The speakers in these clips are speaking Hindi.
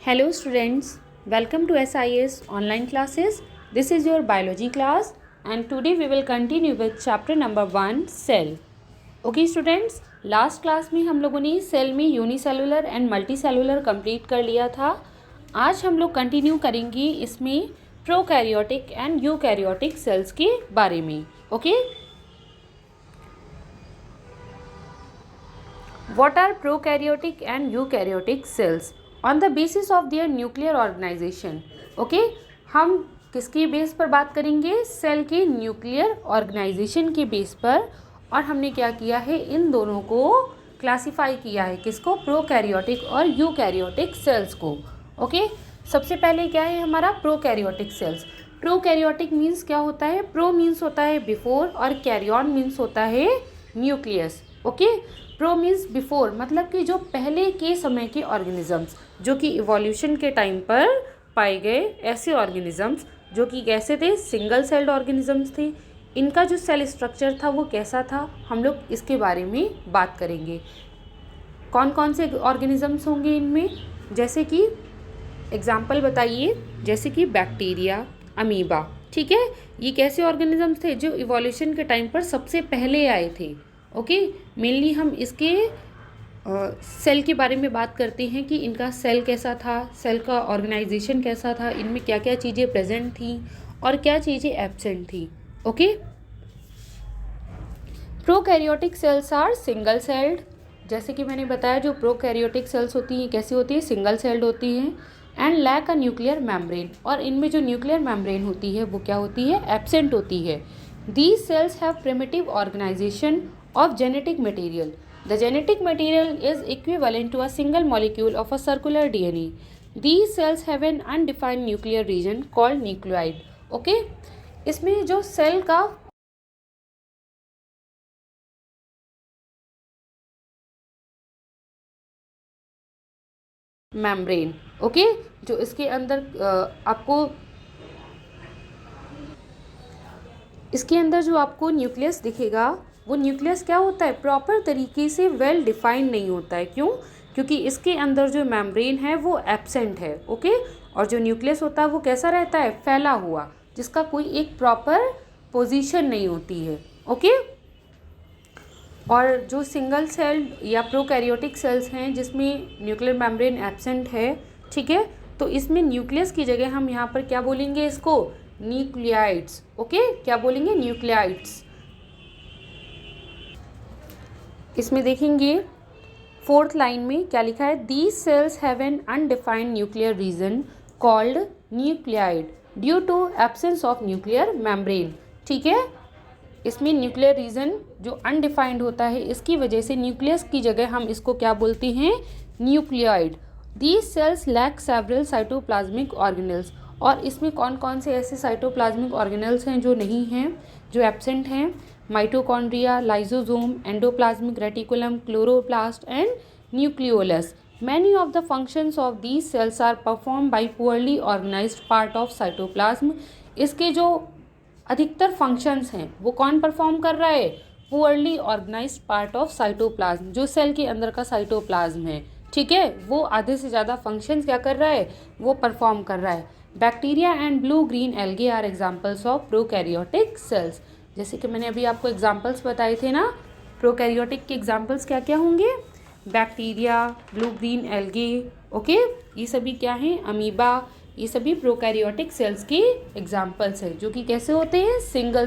Hello students, welcome to SIS online classes. This is your biology class and today we will continue with chapter number 1 cell. Okay students, last class में हम लोगों ने सेल में यूनिसेलुलर एंड मल्टीसेलुलर कंप्लीट कर लिया था. आज हम लोग कंटिन्यू करेंगे इसमें प्रोकैरियोटिक एंड यूकैरियोटिक सेल्स के बारे में. Okay, What are prokaryotic and eukaryotic cells? On the basis of their nuclear organization. Okay, हम किसके बेस पर बात करेंगे? सेल के न्यूक्लियर ऑर्गेनाइजेशन के बेस पर. और हमने क्या किया है, इन दोनों को क्लासिफाई किया है. किसको? प्रोकैरियोटिक और यूकैरियोटिक सेल्स को. ओके, सबसे पहले क्या है हमारा प्रोकैरियोटिक सेल्स. प्रोकैरियोटिक मीन्स क्या होता है? प्रो मीन्स होता है बिफोर और कैरियन मीन्स होता है nucleus. Okay, pro means before मतलब कि जो पहले के समय के ऑर्गेनिजम्स जो कि इवोल्यूशन के टाइम पर पाए गए ऐसे ऑर्गेनिजम्स जो कि कैसे थे? सिंगल सेल्ड ऑर्गेनिजम्स थे. इनका जो सेल स्ट्रक्चर था वो कैसा था, हम लोग इसके बारे में बात करेंगे. कौन कौन से ऑर्गेनिजम्स होंगे इनमें, जैसे कि एग्जाम्पल बताइए. जैसे कि बैक्टीरिया, अमीबा. ठीक है, ये कैसे ऑर्गेनिजम्स थे जो इवोल्यूशन के टाइम पर सबसे पहले आए थे. ओके, मेनली हम इसके सेल के बारे में बात करते हैं कि इनका सेल कैसा था, सेल का ऑर्गेनाइजेशन कैसा था, इनमें क्या क्या चीज़ें प्रेजेंट थी और क्या चीज़ें एब्सेंट थी. Okay, prokaryotic cells are single celled. जैसे कि मैंने बताया जो प्रोकैरियोटिक सेल्स होती हैं कैसी होती है? सिंगल सेल्ड होती हैं. And lack a nuclear membrane, और इनमें जो न्यूक्लियर मेम्ब्रेन होती है वो क्या होती है? एब्सेंट होती है. These cells have primitive organization of genetic material. The genetic material is equivalent to a single molecule of a circular DNA. These cells have an undefined nuclear region called nucleoid. Okay? इसमें जो सेल का मेम्ब्रेन, ओके, जो इसके अंदर जो आपको न्यूक्लियस दिखेगा वो न्यूक्लियस क्या होता है? प्रॉपर तरीके से वेल डिफाइंड नहीं होता है. क्यों? क्योंकि इसके अंदर जो मेम्ब्रेन है वो एब्सेंट है. ओके, और जो न्यूक्लियस होता है वो कैसा रहता है? फैला हुआ, जिसका कोई एक प्रॉपर पोजीशन नहीं होती है. ओके, और जो सिंगल सेल या प्रोकैरियोटिक सेल्स हैं जिसमें न्यूक्लियर मेम्ब्रेन एब्सेंट है, ठीक है, तो इसमें न्यूक्लियस की जगह हम यहाँ पर क्या बोलेंगे? इसको न्यूक्लियाइड्स. ओके, क्या बोलेंगे? न्यूक्लियाइड्स. इसमें देखेंगे 4th लाइन में क्या लिखा है? These cells have an undefined nuclear region called nucleoid due to absence of nuclear membrane. ठीक है, इसमें न्यूक्लियर रीजन जो अनडिफाइंड होता है इसकी वजह से न्यूक्लियस की जगह हम इसको क्या बोलते हैं? Nucleoid. These cells lack several cytoplasmic organelles, और इसमें कौन कौन से ऐसे साइटोप्लाज्मिक ऑर्गेनेल्स हैं जो नहीं हैं, जो एब्सेंट हैं? Mitochondria, lysosome, endoplasmic reticulum, chloroplast and nucleolus. Many of the functions of these cells are performed by poorly organized part of cytoplasm. इसके जो अधिकतर फंक्शंस हैं वो कौन परफॉर्म कर रहा है? Poorly organized part of cytoplasm, जो सेल के अंदर का साइटोप्लाज्म है. ठीक है, वो आधे से ज़्यादा फंक्शंस क्या कर रहा है? वो परफॉर्म कर रहा है. Bacteria and blue green algae are examples of prokaryotic cells. जैसे कि मैंने अभी आपको एग्जाम्पल्स बताए थे ना, प्रोकैरियोटिक के एग्जाम्पल्स क्या क्या होंगे? Bacteria, blue green algae. Okay, ये सभी क्या हैं? अमीबा. ये सभी प्रोकैरियोटिक सेल्स के एग्जाम्पल्स हैं जो कि कैसे होते हैं? सिंगल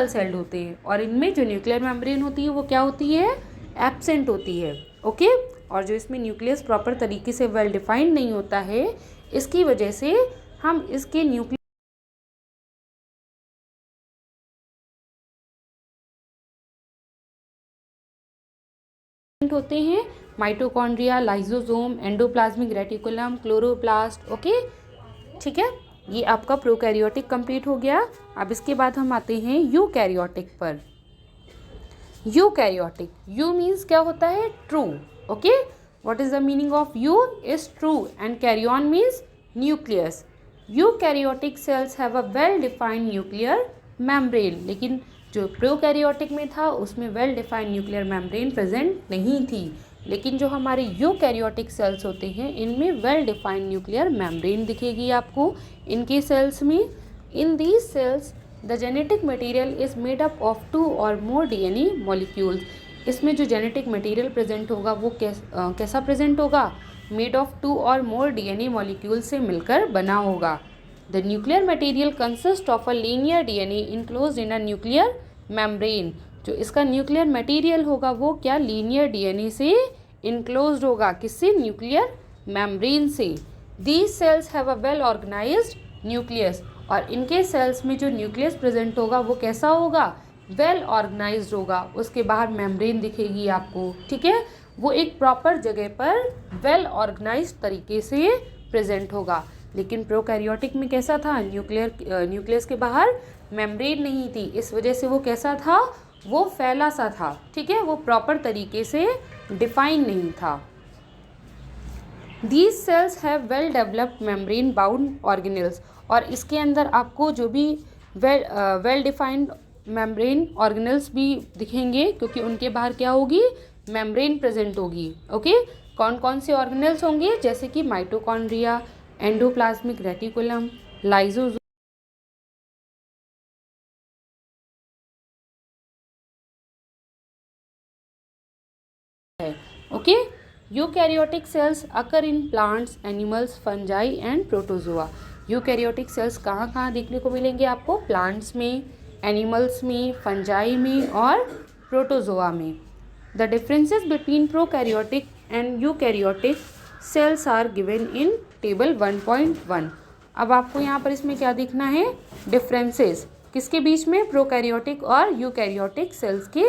सेल्ड होते हैं. और इनमें जो न्यूक्लियर मेम्ब्रेन होती है वो क्या होती है? एब्सेंट होती है. ओके, और जो इसमें न्यूक्लियस प्रॉपर तरीके से वेल डिफाइंड नहीं होता है, इसकी वजह से हम इसके न्यूक्लियर होते हैं. Mitochondria, lysosome, endoplasmic reticulum, chloroplast. Okay, ठीक है, ये आपका प्रोकैरियोटिक कंप्लीट हो गया. अब इसके बाद हम आते हैं यूकैरियोटिक पर. यूकैरियोटिक, यू मीन्स क्या होता है? True. Okay, what is the meaning of eu? Is true and karyon means nucleus. Eukaryotic cells have a well defined nuclear membrane. लेकिन जो प्रोकैरियोटिक में था उसमें well defined nuclear membrane present नहीं थी. लेकिन जो हमारे यूकैरियोटिक सेल्स होते हैं इनमें वेल डिफाइंड न्यूक्लियर मेम्ब्रेन दिखेगी आपको इनके सेल्स में। In these cells the genetic material is made up of 2 और मोर डीएनए मॉलिक्यूल्स। इसमें जो जेनेटिक मटेरियल प्रेजेंट होगा वो कैसा प्रेजेंट होगा, मेड ऑफ 2 और मोर डीएनए मॉलिक्यूल से मिलकर बना होगा। The nuclear material consist of a linear DNA enclosed in a nuclear membrane. जो इसका न्यूक्लियर मटेरियल होगा वो क्या, लीनियर डीएनए से इनक्लोज्ड होगा, किससे, न्यूक्लियर मेम्ब्रेन से। These cells have a well organized nucleus, और इनके सेल्स में जो न्यूक्लियस प्रेजेंट होगा वो कैसा होगा, वेल ऑर्गेनाइज्ड होगा। उसके बाहर मेम्ब्रेन दिखेगी आपको, ठीक है, वो एक प्रॉपर जगह पर वेल ऑर्गेनाइज्ड तरीके से प्रेजेंट होगा। लेकिन प्रोकैरियोटिक में कैसा था, न्यूक्लियस के बाहर मेम्ब्रेन नहीं थी, इस वजह से वो कैसा था, वो फैला सा था, ठीक है, वो प्रॉपर तरीके से डिफाइन नहीं था। These cells have well developed membrane bound organelles, और इसके अंदर आपको जो भी वेल डिफाइंड मेम्ब्रेन ऑर्गेनेल्स भी दिखेंगे, क्योंकि उनके बाहर क्या होगी, मेम्ब्रेन प्रेजेंट होगी। ओके, कौन कौन से ऑर्गेनेल्स होंगे, जैसे कि माइटोकॉन्ड्रिया, एंडोप्लाज्मिक रेटिकुलम, लाइसोसोम है। Okay, eukaryotic cells occur in plants, animals, fungi and protozoa. Eukaryotic cells कहाँ कहाँ देखने को मिलेंगे आपको, प्लांट्स में, एनिमल्स में, फंजाई में और प्रोटोजोआ में। The differences between prokaryotic and eukaryotic cells are given in table 1.1। अब आपको यहाँ पर इसमें क्या देखना है, डिफरेंसेस किसके बीच में, प्रोकैरियोटिक और यूकैरियोटिक सेल्स के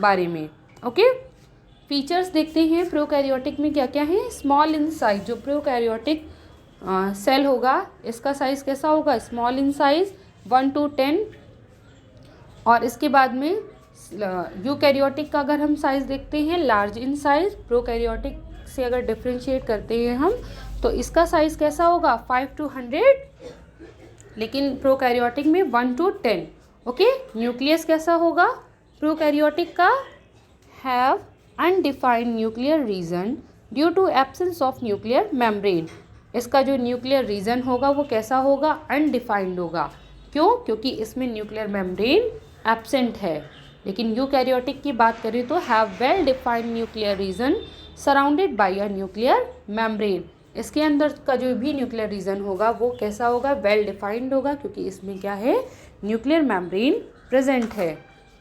बारे में। ओके, फीचर्स देखते हैं प्रोकैरियोटिक में क्या क्या है। स्मॉल इन साइज, जो प्रोकैरियोटिक सेल होगा इसका साइज़ कैसा होगा, स्मॉल इन साइज 1 to 10। और इसके बाद में यूकैरियोटिक का अगर हम साइज़ देखते हैं, लार्ज इन साइज। प्रोकैरियोटिक से अगर डिफ्रेंशिएट करते हैं हम तो इसका साइज़ कैसा होगा, 5 to 100, लेकिन प्रोकैरियोटिक में 1 to 10। ओके, न्यूक्लियस कैसा होगा प्रोकैरियोटिक का, have undefined nuclear region due to absence of nuclear membrane. इसका जो न्यूक्लियर रीजन होगा वो कैसा होगा, अनडिफाइंड होगा। क्यों, क्योंकि इसमें न्यूक्लियर मेम्ब्रेन एब्सेंट है। लेकिन यूकैरियोटिक की बात करें तो have well defined nuclear region surrounded by a nuclear membrane. इसके अंदर का जो भी न्यूक्लियर रीजन होगा वो कैसा होगा, वेल डिफाइंड होगा, क्योंकि इसमें क्या है, न्यूक्लियर मेम्ब्रेन प्रेजेंट है।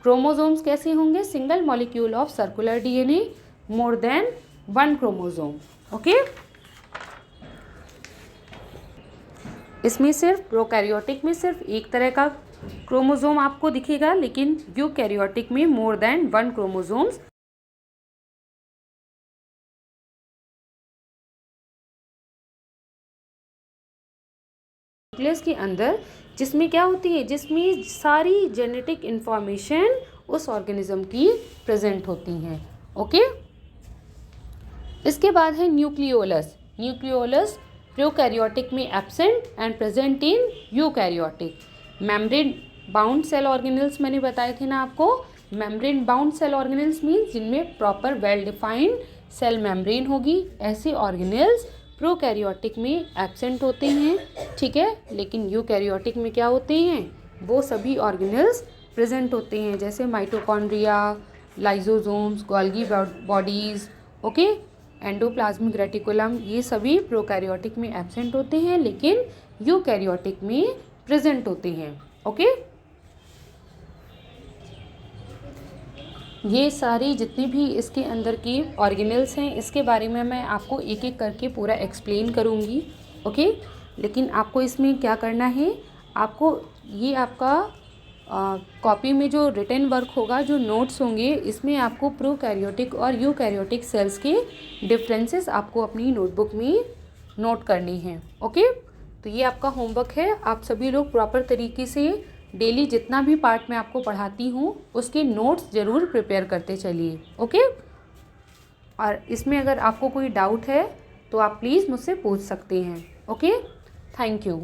क्रोमोसोम्स कैसे होंगे, single molecule of circular DNA, more than 1 chromosome. Okay, इसमें सिर्फ प्रोकैरियोटिक में सिर्फ एक तरह का क्रोमोसोम आपको दिखेगा, लेकिन यूकैरियोटिक में मोर देन 1 क्रोमोसोम्स न्यूक्लियस के अंदर, जिसमें क्या होती है, जिसमें सारी जेनेटिक इंफॉर्मेशन उस ऑर्गेनिज्म की प्रेजेंट होती हैं। ओके, इसके बाद है न्यूक्लियोलस। न्यूक्लियोलस प्रोकैरियोटिक में absent and present in eukaryotic. Membrane bound cell organelles मैंने बताए थे ना आपको। Membrane bound cell organelles means जिनमें proper well defined cell membrane होगी, ऐसे ऑर्गेनेल्स प्रोकैरियोटिक में एब्सेंट होते हैं, ठीक है। लेकिन यूकैरियोटिक में क्या होते हैं, वो सभी ऑर्गेनेल्स प्रेजेंट होते हैं, जैसे mitochondria, lysosomes, Golgi bodies, okay, endoplasmic reticulum, ये सभी प्रोकैरियोटिक में एब्सेंट होते हैं, लेकिन यूकैरियोटिक में प्रेजेंट होते हैं। ओके, ये सारी जितनी भी इसके अंदर की ऑर्गेनेल्स हैं, इसके बारे में मैं आपको एक एक करके पूरा एक्सप्लेन करूँगी। ओके, लेकिन आपको इसमें क्या करना है, आपको ये आपका कॉपी में जो रिटन वर्क होगा, जो नोट्स होंगे, इसमें आपको प्रोकैरियोटिक और यूकैरियोटिक सेल्स के डिफरेंसेस आपको अपनी नोटबुक में नोट करनी है। ओके, तो ये आपका होमवर्क है। आप सभी लोग प्रॉपर तरीके से डेली जितना भी पार्ट मैं आपको पढ़ाती हूँ उसके नोट्स ज़रूर प्रिपेयर करते चलिए। ओके, और इसमें अगर आपको कोई डाउट है तो आप प्लीज़ मुझसे पूछ सकते हैं। Okay, thank you.